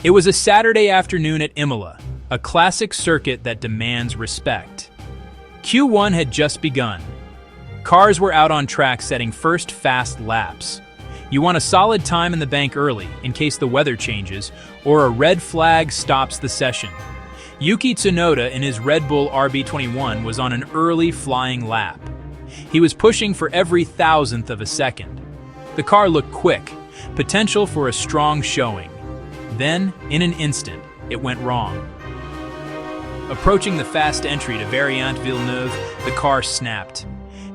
It was a Saturday afternoon at Imola, a classic circuit that demands respect. Q1 had just begun. Cars were out on track setting first fast laps. You want a solid time in the bank early, in case the weather changes, or a red flag stops the session. Yuki Tsunoda in his Red Bull RB21 was on an early flying lap. He was pushing for every thousandth of a second. The car looked quick, potential for a strong showing. Then, in an instant, it went wrong. Approaching the fast entry to Variante Villeneuve, the car snapped.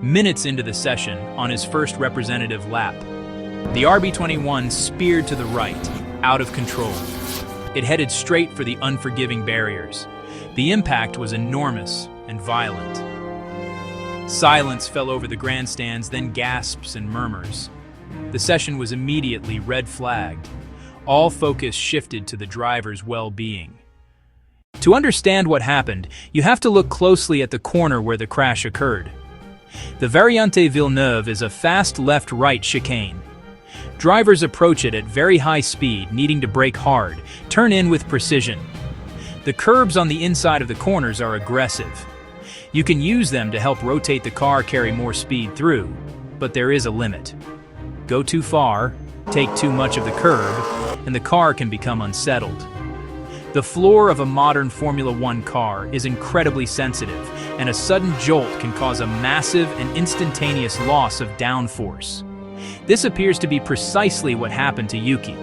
Minutes into the session, on his first representative lap, the RB21 speared to the right, out of control. It headed straight for the unforgiving barriers. The impact was enormous and violent. Silence fell over the grandstands, then gasps and murmurs. The session was immediately red flagged. All focus shifted to the driver's well-being. To understand what happened, you have to look closely at the corner where the crash occurred. The Variante Villeneuve is a fast left-right chicane. Drivers approach it at very high speed, needing to brake hard, turn in with precision. The curbs on the inside of the corners are aggressive. You can use them to help rotate the car carry more speed through, but there is a limit. Go too far, take too much of the curb, and the car can become unsettled. The floor of a modern Formula One car is incredibly sensitive, and a sudden jolt can cause a massive and instantaneous loss of downforce. This appears to be precisely what happened to Yuki.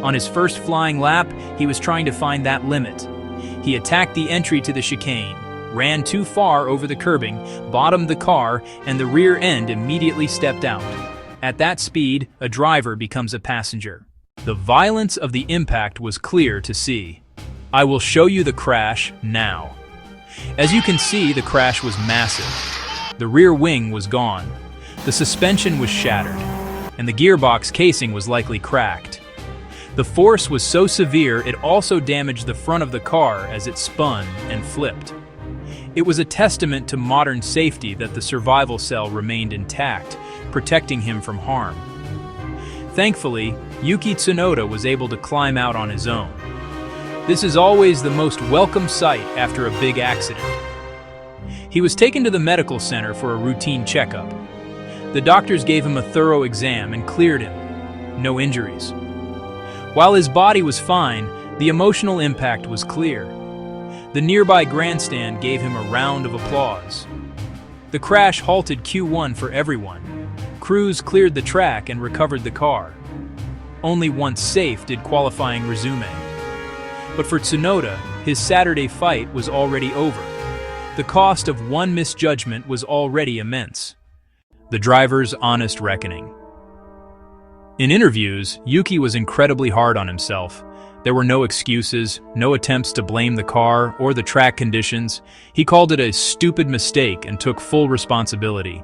On his first flying lap, he was trying to find that limit. He attacked the entry to the chicane, ran too far over the curbing, bottomed the car, and the rear end immediately stepped out. At that speed, a driver becomes a passenger. The violence of the impact was clear to see. I will show you the crash now. As you can see, the crash was massive. The rear wing was gone. The suspension was shattered, and the gearbox casing was likely cracked. The force was so severe it also damaged the front of the car as it spun and flipped. It was a testament to modern safety that the survival cell remained intact, protecting him from harm. Thankfully, Yuki Tsunoda was able to climb out on his own. This is always the most welcome sight after a big accident. He was taken to the medical center for a routine checkup. The doctors gave him a thorough exam and cleared him. No injuries. While his body was fine, the emotional impact was clear. The nearby grandstand gave him a round of applause. The crash halted Q1 for everyone. Crews cleared the track and recovered the car. Only once safe did qualifying resume. But for Tsunoda, his Saturday fight was already over. The cost of one misjudgment was already immense. The driver's honest reckoning. In interviews, Yuki was incredibly hard on himself. There were no excuses, no attempts to blame the car or the track conditions. He called it a stupid mistake and took full responsibility.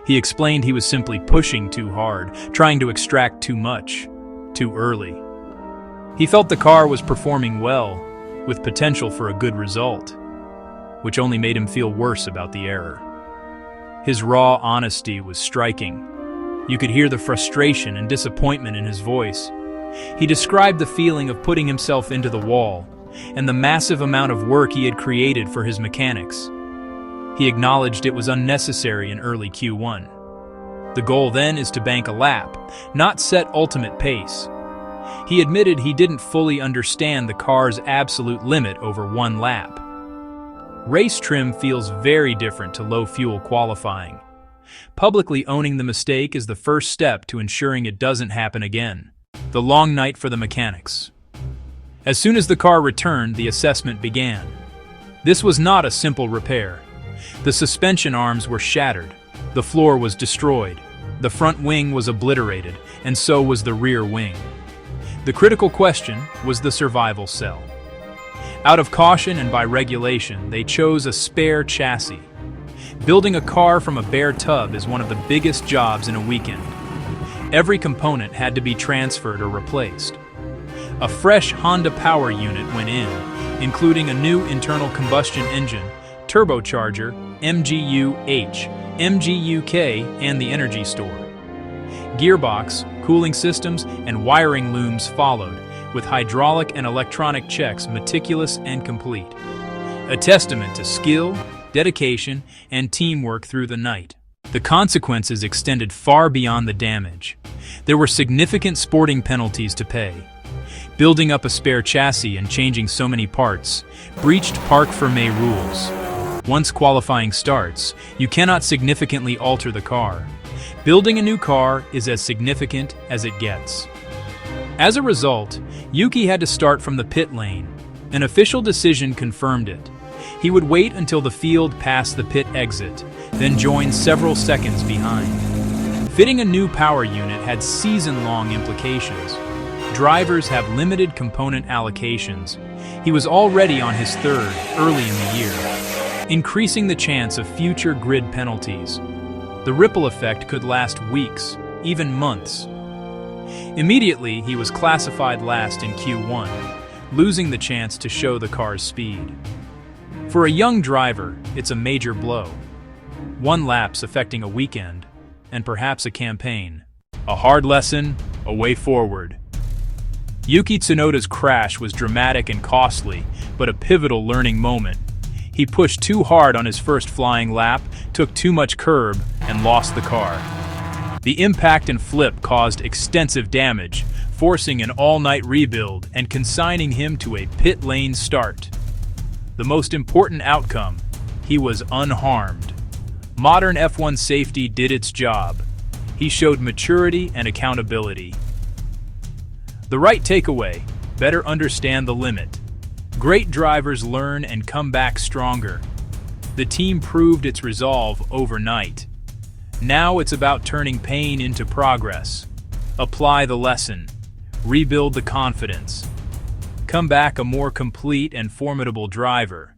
He explained he was simply pushing too hard, trying to extract too much, too early. He felt the car was performing well, with potential for a good result, which only made him feel worse about the error. His raw honesty was striking. You could hear the frustration and disappointment in his voice. He described the feeling of putting himself into the wall and the massive amount of work he had created for his mechanics. He acknowledged it was unnecessary in early Q1. The goal then is to bank a lap, not set ultimate pace. He admitted he didn't fully understand the car's absolute limit over one lap. Race trim feels very different to low-fuel qualifying. Publicly owning the mistake is the first step to ensuring it doesn't happen again. The long night for the mechanics. As soon as the car returned, the assessment began. This was not a simple repair. The suspension arms were shattered. The floor was destroyed. The front wing was obliterated, and so was the rear wing. The critical question was the survival cell. Out of caution and by regulation, they chose a spare chassis. Building a car from a bare tub is one of the biggest jobs in a weekend. Every component had to be transferred or replaced. A fresh Honda power unit went in, including a new internal combustion engine, turbocharger, MGU-H, MGU-K, and the energy store. Gearbox, cooling systems, and wiring looms followed, with hydraulic and electronic checks meticulous and complete. A testament to skill, dedication, and teamwork through the night. The consequences extended far beyond the damage. There were significant sporting penalties to pay. Building up a spare chassis and changing so many parts breached Parc Fermé rules. Once qualifying starts, you cannot significantly alter the car. Building a new car is as significant as it gets. As a result, Yuki had to start from the pit lane. An official decision confirmed it. He would wait until the field passed the pit exit, then join several seconds behind. Fitting a new power unit had season-long implications. Drivers have limited component allocations. He was already on his third early in the year, increasing the chance of future grid penalties. The ripple effect could last weeks, even months. Immediately, he was classified last in Q1, losing the chance to show the car's speed. For a young driver, it's a major blow. One lapse affecting a weekend, and perhaps a campaign. A hard lesson, a way forward. Yuki Tsunoda's crash was dramatic and costly, but a pivotal learning moment. He pushed too hard on his first flying lap, took too much curb, and lost the car. The impact and flip caused extensive damage, forcing an all-night rebuild and consigning him to a pit lane start. The most important outcome, he was unharmed. Modern F1 safety did its job. He showed maturity and accountability. The right takeaway, better understand the limit. Great drivers learn and come back stronger. The team proved its resolve overnight. Now it's about turning pain into progress. Apply the lesson. Rebuild the confidence. Come back a more complete and formidable driver.